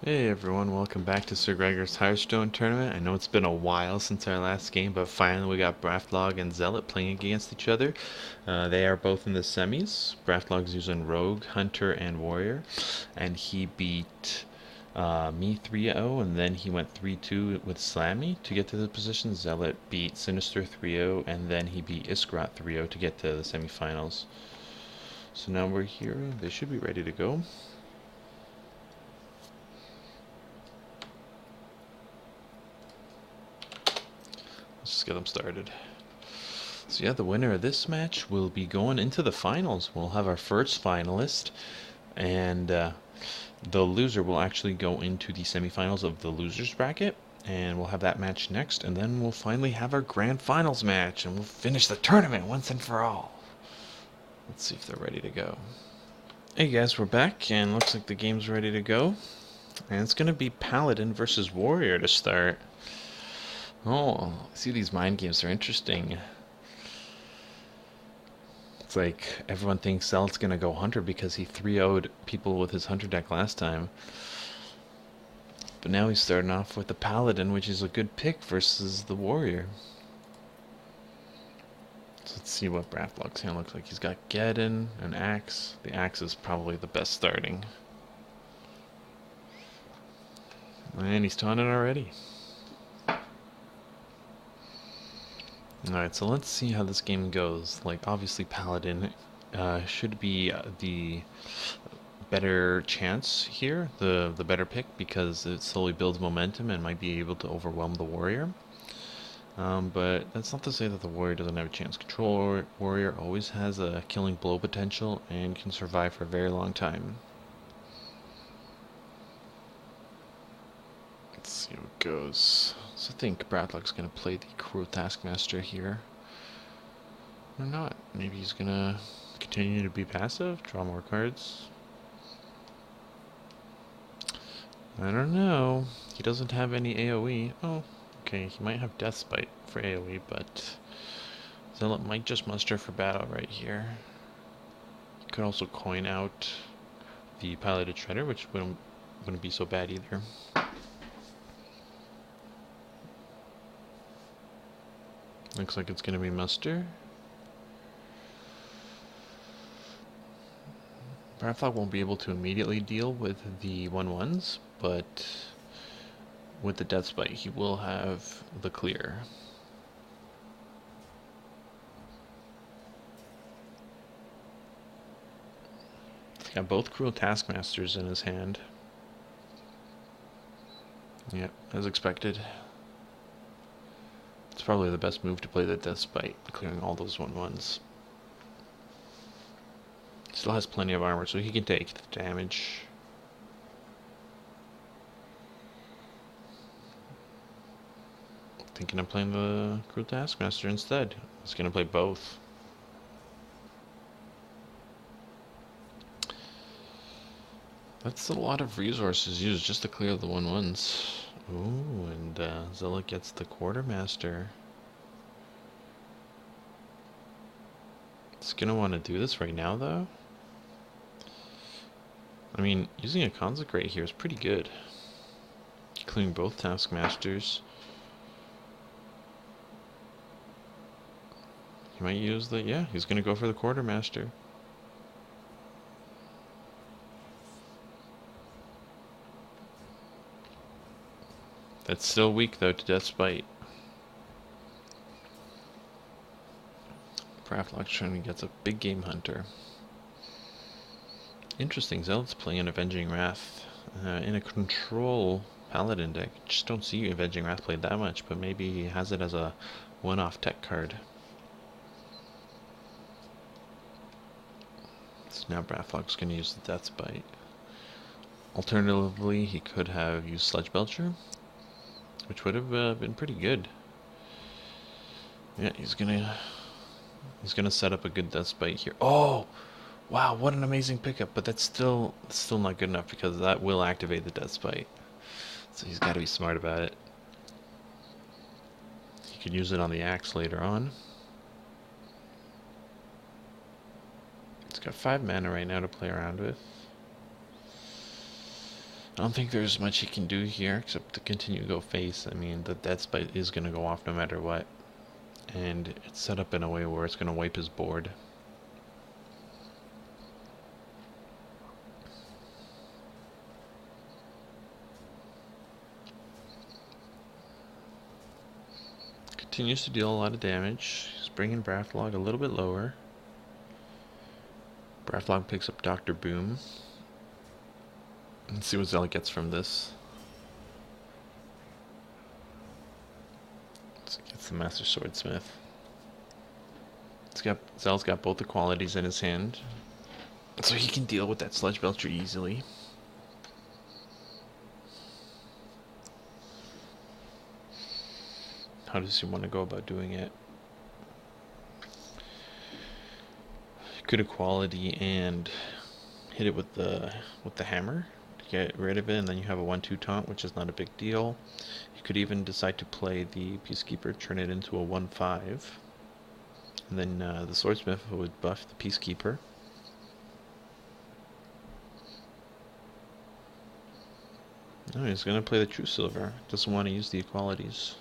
Hey everyone, welcome back to Sir Gregor's Hearthstone tournament. I know it's been a while since our last game, but finally we got Brafdlog and Zealot playing against each other. They are both in the semis. Brafdlog's using Rogue, Hunter, and Warrior, and he beat me 3-0, and then he went 3-2 with Slammy to get to the position. Zealot beat Sinister 3-0, and then he beat Iskrat 3-0 to get to the semifinals. So now we're here. They should be ready to go. Let's just get them started. So yeah, the winner of this match will be going into the finals. We'll have our first finalist, and the loser will actually go into the semifinals of the losers bracket, and we'll have that match next, and then we'll finally have our grand finals match, and we'll finish the tournament once and for all. Let's see if they're ready to go. Hey guys, we're back, and looks like the game's ready to go. And it's gonna be Paladin versus Warrior to start. Oh, see, these mind games are interesting. It's like everyone thinks Zealot's gonna go Hunter because he 3-0'd people with his Hunter deck last time. But now he's starting off with the Paladin, which is a good pick versus the Warrior. So let's see what Brafdlog's hand looks like. He's got Geddon, an Axe. The Axe is probably the best starting. And he's taunted already. Alright, so let's see how this game goes. Like, obviously Paladin should be the better chance here, the better pick, because it slowly builds momentum and might be able to overwhelm the Warrior. But that's not to say that the Warrior doesn't have a chance. Control Warrior always has a killing blow potential and can survive for a very long time. Let's see how it goes. So I think Brafdlog's going to play the Cruel Taskmaster here. Or not. Maybe he's going to continue to be passive, draw more cards. I don't know. He doesn't have any AoE. Oh, okay, he might have Death Spite for AoE, but Zealot might just muster for battle right here. He could also coin out the Piloted Shredder, which wouldn't be so bad either. Looks like it's going to be muster. Brafdlog won't be able to immediately deal with the 1/1s, but with the Death Spite he will have the clear. He's got both Cruel Taskmasters in his hand. Yep, as expected. It's probably the best move to play the Death Spite, clearing all those 1/1s. Still has plenty of armor, so he can take the damage. Thinking of playing the Cruel Taskmaster instead. He's gonna play both. That's a lot of resources used just to clear the 1/1s. Ooh, and Zealot gets the Quartermaster. It's gonna want to do this right now, though. I mean, using a Consecrate here is pretty good. Clearing both Taskmasters. He might use the... yeah, he's gonna go for the Quartermaster. That's still weak, though, to Death Spite. Brafdlog's trying to get a big game Hunter. Interesting, Zealot's playing an Avenging Wrath in a control Paladin deck. Just don't see Avenging Wrath played that much, but maybe he has it as a one-off tech card. So now Brafdlog's going to use the Death Spite. Alternatively, he could have used Sludge Belcher, which would have been pretty good. Yeah, he's gonna set up a good Death Spite here. Oh, wow, what an amazing pickup! But that's still not good enough because that will activate the Death Spite. So he's got to be smart about it. He could use it on the Axe later on. He's got 5 mana right now to play around with. don't think there's much he can do here except to continue to go face. I mean, the death spite is going to go off no matter what. And it's set up in a way where it's going to wipe his board. Continues to deal a lot of damage. He's bringing Brafdlog a little bit lower. Brafdlog picks up Dr. Boom. Let's see what Zealot gets from this. So he gets the Master Swordsmith. Zealot's got both the qualities in his hand, so he can deal with that Sludge Belcher easily. How does he want to go about doing it? Could equality and hit it with the hammer to get rid of it, and then you have a 1-2 taunt, which is not a big deal. You could even decide to play the Peacekeeper, turn it into a 1-5, and then the Swordsmith would buff the Peacekeeper. No, he's gonna play the True Silver. Doesn't want to use the equalities.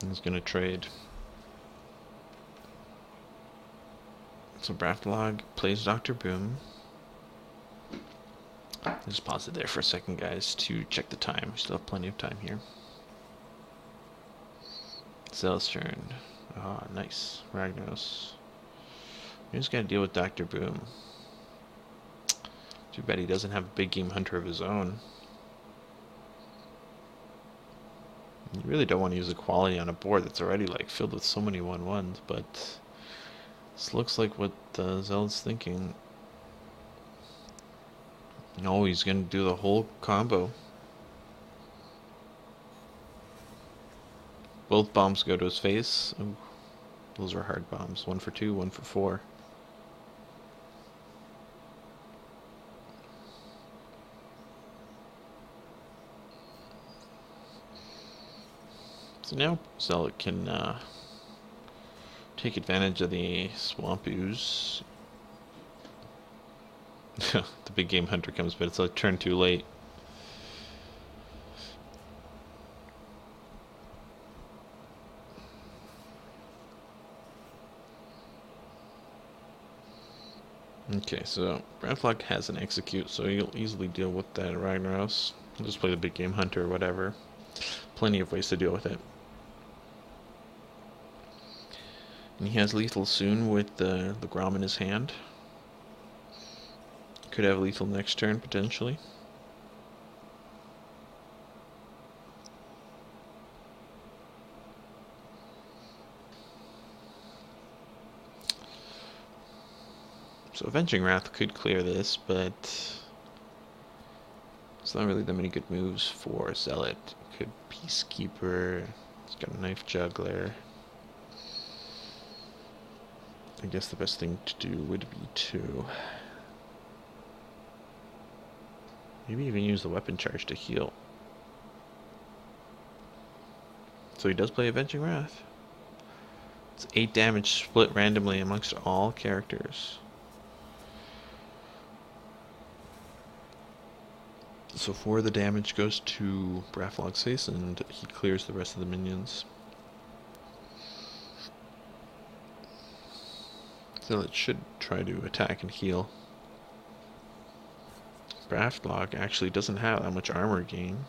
He's gonna trade. So Brafdlog plays Dr. Boom. Just pause it there for a second, guys, to check the time. We still have plenty of time here. Zealot's turn. Ah, nice. Ragnos. We just gotta deal with Dr. Boom. Too bad he doesn't have a big game hunter of his own. You really don't want to use equality on a board that's already like filled with so many 1-1s, but this looks like what Zealot's thinking. No, he's gonna do the whole combo. Both bombs go to his face. Ooh, those are hard bombs. 1 for 2, 1 for 4. So now Zealot can take advantage of the Swamp Ooze. The big game hunter comes, but it's a turn too late. Okay, so Brafdlog has an execute, so he'll easily deal with that Ragnaros. He'll just play the big game hunter or whatever. Plenty of ways to deal with it. And he has lethal soon with the Grom in his hand. Could have lethal next turn, potentially. So Avenging Wrath could clear this, but it's not really that many good moves for Zealot. Could Peacekeeper. He's got a Knife Juggler. I guess the best thing to do would be to maybe even use the weapon charge to heal. So he does play Avenging Wrath. It's 8 damage split randomly amongst all characters. So 4 of the damage goes to Brafdlog's face, and he clears the rest of the minions. So it should try to attack and heal. Brafdlog actually doesn't have that much armor gain.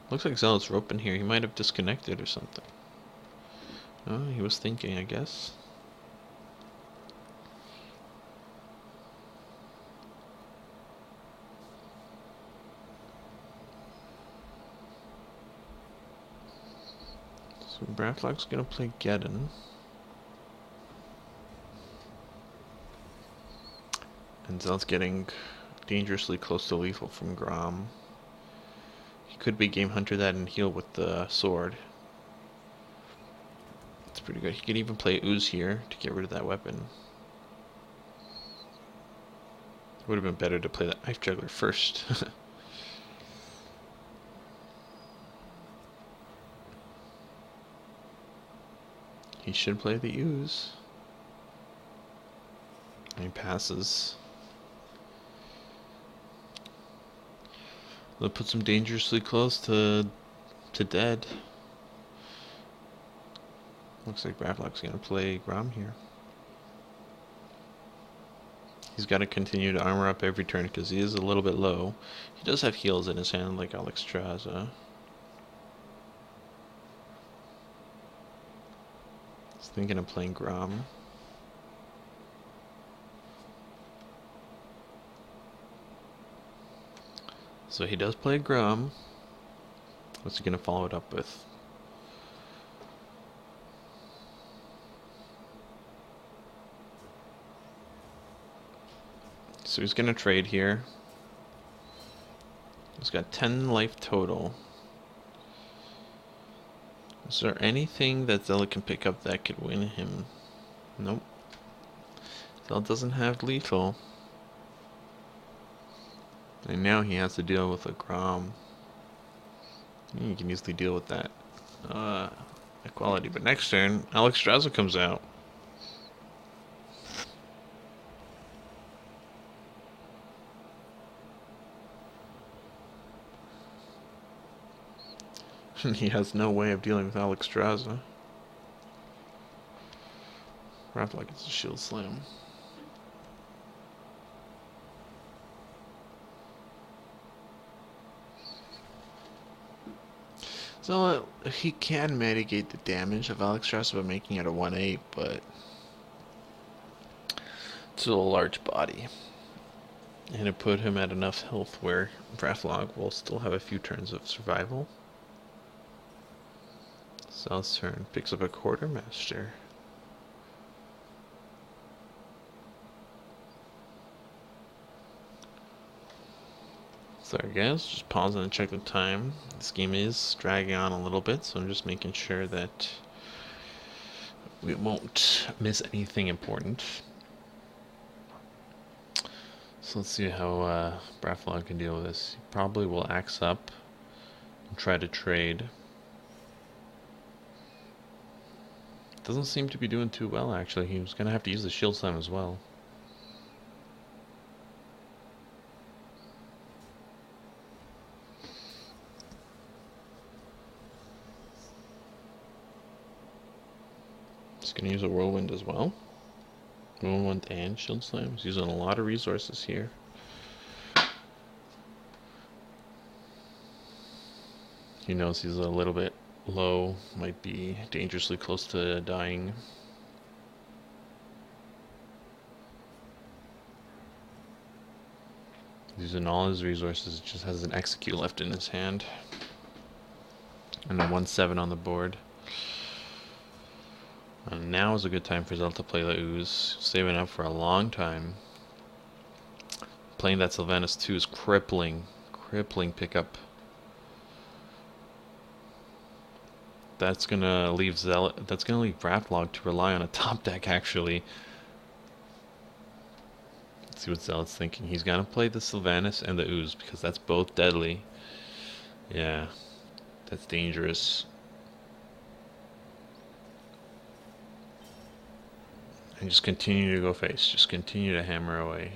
Looks like Zealot's roping here. He might have disconnected or something. Oh, he was thinking, I guess. So Brafdlog's gonna play Geddon. And Zealot's getting dangerously close to lethal from Grom. He could be Game Hunter that and heal with the sword. It's pretty good. He could even play Ooze here to get rid of that weapon. It would have been better to play that Knife Juggler first. He should play the Ooze. And he passes. That puts him dangerously close to dead. Looks like Brafdlog's gonna play Grom here. He's got to continue to armor up every turn because he is a little bit low. He does have heals in his hand like Alexstrasza. He's thinking of playing Grom. So he does play Grom. What's he going to follow it up with? So he's going to trade here. He's got 10 life total. Is there anything that Zealot can pick up that could win him? Nope. Zealot doesn't have lethal. And now he has to deal with a Grom. He can easily deal with that equality. But next turn, Alexstrasza comes out. He has no way of dealing with Alexstrasza. Brafdlog gets a shield slam. So he can mitigate the damage of Alexstrasza by making it a 1/8, but it's still a large body. And it put him at enough health where Brafdlog will still have a few turns of survival. Zealot's turn, picks up a Quartermaster. Sorry guys, just pausing and check the time. This game is dragging on a little bit, so I'm just making sure that we won't miss anything important. So let's see how Brafdlog can deal with this. He probably will axe up and try to trade. Doesn't seem to be doing too well actually. He was going to have to use the shield slam as well. He's going to use a whirlwind as well. Whirlwind and shield slam. He's using a lot of resources here. He knows he's a little bit low, might be dangerously close to dying. He's using all his resources, just has an execute left in his hand. And a 1/7 on the board. And now is a good time for Zealot to play the Ooze, saving up for a long time. Playing that Sylvanas 2 is crippling pickup. That's gonna leave Zealot. That's gonna leave Brafdlog to rely on a top deck actually. Let's see what Zealot's thinking. He's gonna play the Sylvanas and the Ooze because that's both deadly. Yeah, that's dangerous. And just continue to go face. Just continue to hammer away.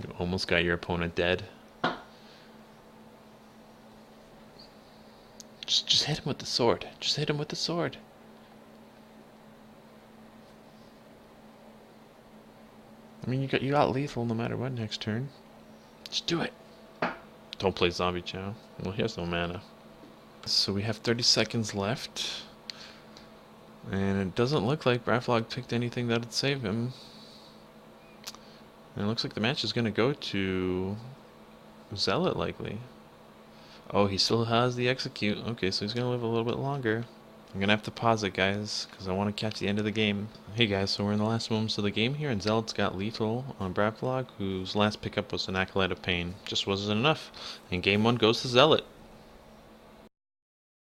You almost got your opponent dead. Just hit him with the sword. Just hit him with the sword. I mean, you got lethal no matter what next turn. Just do it. Don't play Zombie Chow. Well, he has no mana. So we have 30 seconds left. And it doesn't look like Brafdlog picked anything that'd save him. And it looks like the match is going to go to Zealot, likely. Oh, he still has the execute. Okay, so he's going to live a little bit longer. I'm going to have to pause it, guys, because I want to catch the end of the game. Hey, guys, so we're in the last moments of the game here, and Zealot's got lethal on Brafdlog, whose last pickup was an Acolyte of Pain. Just wasn't enough. And game 1 goes to Zealot.